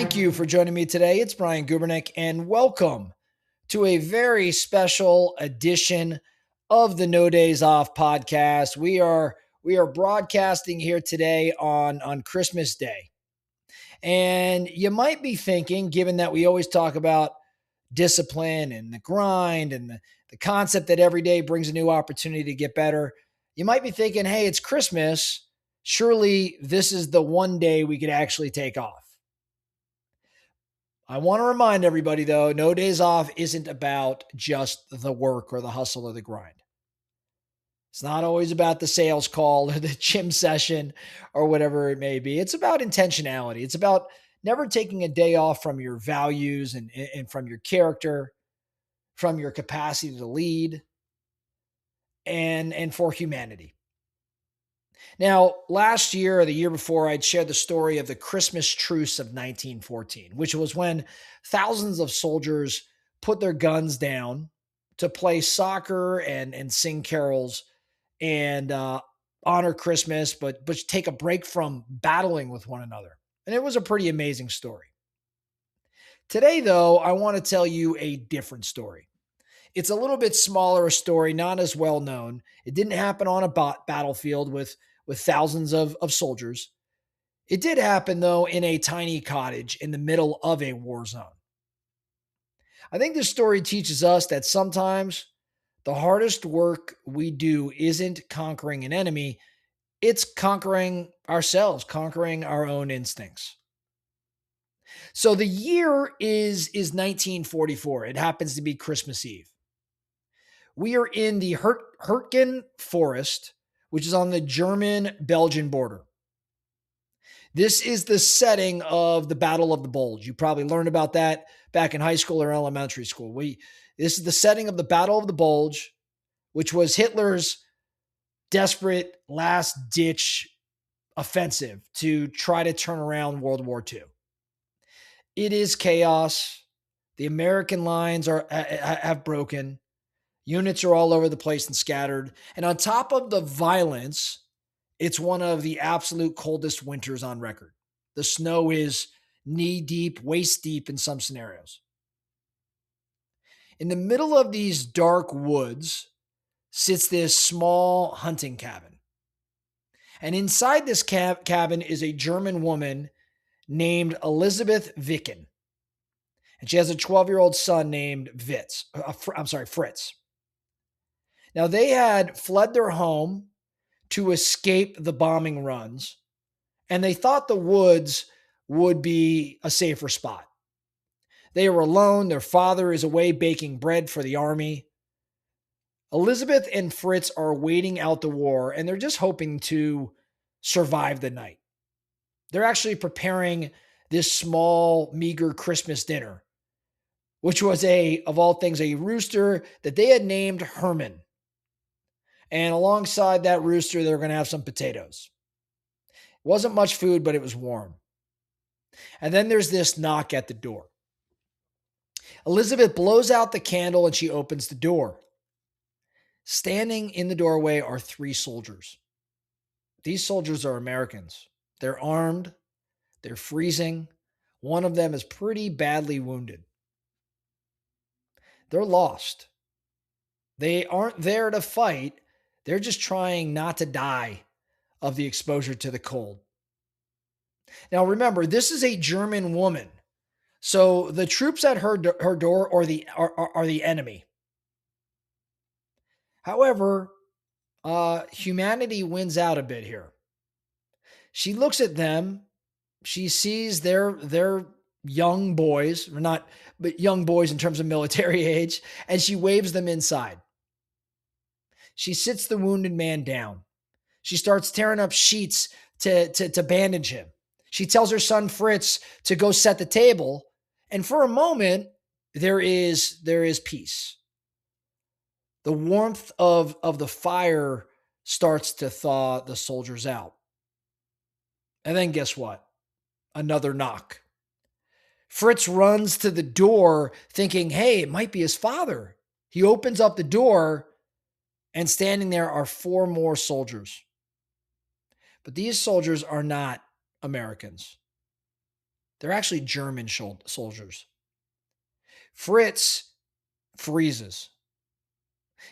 Thank you for joining me today. It's Brian Gubernick, and welcome to a very special edition of the No Days Off podcast. We are broadcasting here today on Christmas Day. And you might be thinking, given that we always talk about discipline and the grind and the concept that every day brings a new opportunity to get better, you might be thinking, hey, it's Christmas. Surely this is the one day we could actually take off. I want to remind everybody, though, no days off isn't about just the work or the hustle or the grind. It's not always about the sales call or the gym session or whatever it may be. It's about intentionality. It's about never taking a day off from your values and from your character, from your capacity to lead, and for humanity. Now, last year or the year before, I'd shared the story of the Christmas Truce of 1914, which was when thousands of soldiers put their guns down to play soccer and sing carols and honor Christmas, but take a break from battling with one another. And it was a pretty amazing story. Today, though, I want to tell you a different story. It's a little bit smaller a story, not as well known. It didn't happen on a battlefield with thousands of soldiers. It did happen, though, in a tiny cottage in the middle of a war zone. I think this story teaches us that sometimes the hardest work we do isn't conquering an enemy, it's conquering ourselves, conquering our own instincts. So the year is 1944. It happens to be Christmas Eve. We are in the Hurtgen Forest, which is on the German-Belgian border. This is the setting of the Battle of the Bulge. You probably learned about that back in high school or elementary school. This is the setting of the Battle of the Bulge, which was Hitler's desperate last-ditch offensive to try to turn around World War II. It is chaos. The American lines have broken. Units are all over the place and scattered. And on top of the violence, it's one of the absolute coldest winters on record. The snow is knee deep, waist deep in some scenarios. In the middle of these dark woods sits this small hunting cabin. And inside this cabin is a German woman named Elizabeth Wicken. And she has a 12-year-old son named Fritz. Now, they had fled their home to escape the bombing runs, and they thought the woods would be a safer spot. They were alone. Their father is away baking bread for the army. Elizabeth and Fritz are waiting out the war, and they're just hoping to survive the night. They're actually preparing this small, meager Christmas dinner, which was of all things, a rooster that they had named Herman. And alongside that rooster, they were going to have some potatoes. It wasn't much food, but it was warm. And then there's this knock at the door. Elizabeth blows out the candle and she opens the door. Standing in the doorway are 3 soldiers. These soldiers are Americans. They're armed. They're freezing. One of them is pretty badly wounded. They're lost. They aren't there to fight. They're just trying not to die of the exposure to the cold. Now, remember, this is a German woman. So the troops at her door are the enemy. However, humanity wins out a bit here. She looks at them. She sees their young boys, or not, but young boys in terms of military age, and she waves them inside. She sits the wounded man down. She starts tearing up sheets to bandage him. She tells her son Fritz to go set the table. And for a moment, there is peace. The warmth of the fire starts to thaw the soldiers out. And then guess what? Another knock. Fritz runs to the door thinking, hey, it might be his father. He opens up the door, and standing there are 4 more soldiers. But these soldiers are not Americans. They're actually German soldiers. Fritz freezes.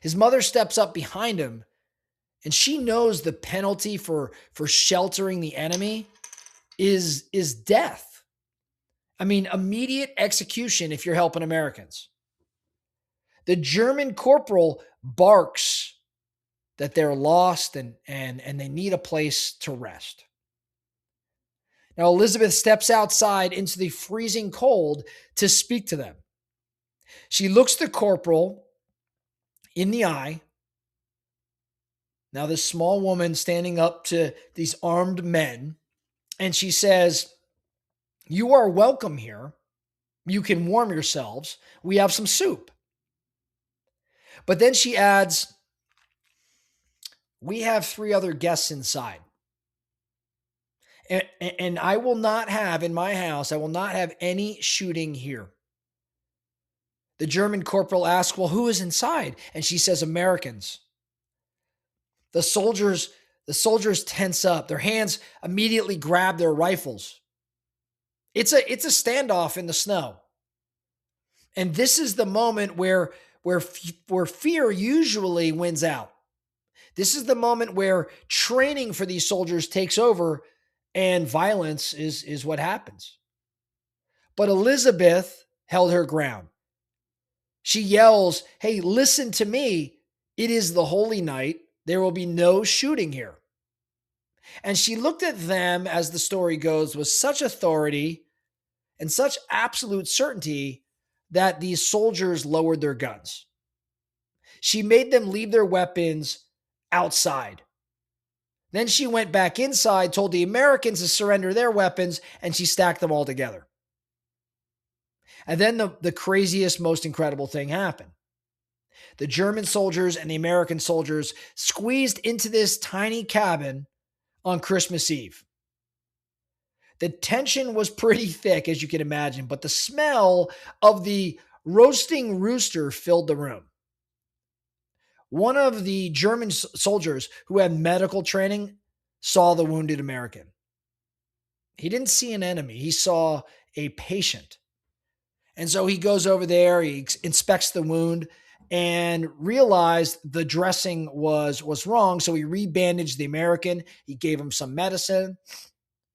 His mother steps up behind him, and she knows the penalty for sheltering the enemy is death. I mean, immediate execution if you're helping Americans. The German corporal barks that they're lost and they need a place to rest. Now Elizabeth steps outside into the freezing cold to speak to them. She looks the corporal in the eye. Now, this small woman standing up to these armed men, and she says, "You are welcome here. You can warm yourselves. We have some soup." But then she adds, "We have three other guests inside. And I will not have in my house, I will not have any shooting here." The German corporal asks, "Well, who is inside?" And she says, "Americans." The soldiers, the soldiers tense up. Their hands immediately grab their rifles. It's a standoff in the snow. And this is the moment where fear usually wins out. This is the moment where training for these soldiers takes over and violence is what happens. But Elizabeth held her ground. She yells, "Hey, listen to me. It is the holy night. There will be no shooting here." And she looked at them, as the story goes, with such authority and such absolute certainty that these soldiers lowered their guns. She made them leave their weapons outside. Then she went back inside, told the Americans to surrender their weapons, and she stacked them all together. And then the craziest, most incredible thing happened. The German soldiers and the American soldiers squeezed into this tiny cabin on Christmas Eve. The tension was pretty thick, as you can imagine, but the smell of the roasting rooster filled the room. One of the German soldiers who had medical training saw the wounded American. He didn't see an enemy, he saw a patient. And so he goes over there, he inspects the wound and realized the dressing was wrong. So he rebandaged the American, he gave him some medicine,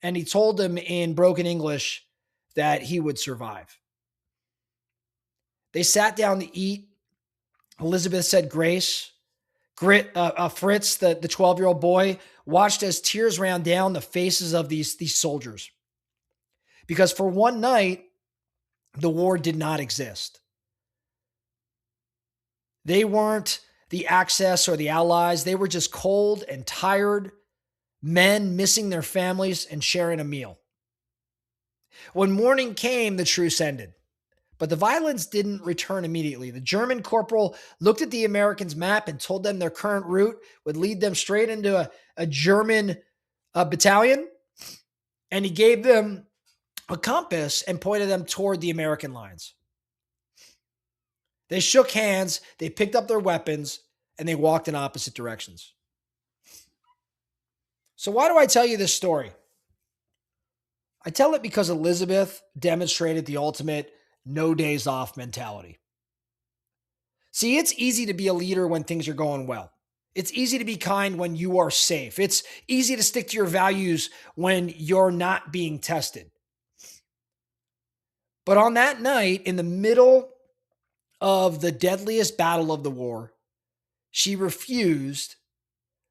and he told him in broken English that he would survive. They sat down to eat. Elizabeth said grace. Fritz, the 12-year-old boy, watched as tears ran down the faces of these soldiers. Because for one night, the war did not exist. They weren't the Axis or the Allies. They were just cold and tired men missing their families and sharing a meal. When morning came, the truce ended. But the violence didn't return immediately. The German corporal looked at the Americans' map and told them their current route would lead them straight into a German battalion. And he gave them a compass and pointed them toward the American lines. They shook hands, they picked up their weapons, and they walked in opposite directions. So why do I tell you this story? I tell it because Elizabeth demonstrated the ultimate no days off mentality. See, it's easy to be a leader when things are going well. It's easy to be kind when you are safe. It's easy to stick to your values when you're not being tested. But on that night, in the middle of the deadliest battle of the war, she refused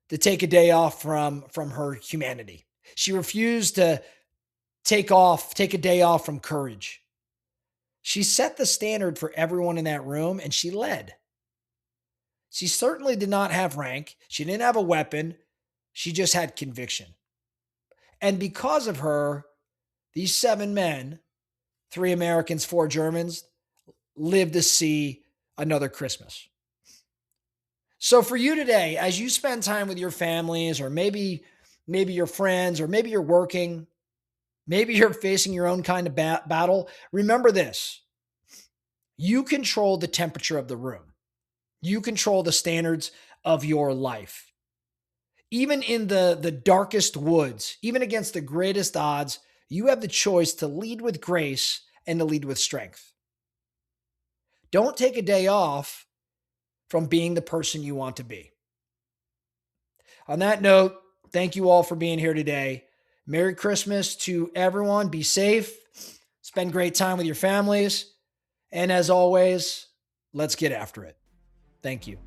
to take a day off from her humanity. She refused to take a day off from courage. She set the standard for everyone in that room, and she led. She certainly did not have rank. She didn't have a weapon. She just had conviction. And because of her, these 7 men, 3 Americans, 4 Germans, lived to see another Christmas. So for you today, as you spend time with your families, or maybe your friends, or maybe you're working, maybe you're facing your own kind of battle, remember this: you control the temperature of the room. You control the standards of your life. Even in the darkest woods, even against the greatest odds, You have the choice to lead with grace and to lead with strength. Don't take a day off from being the person you want to be. On that note, thank you all for being here today. Merry Christmas to everyone. Be safe. Spend great time with your families. And as always, let's get after it. Thank you.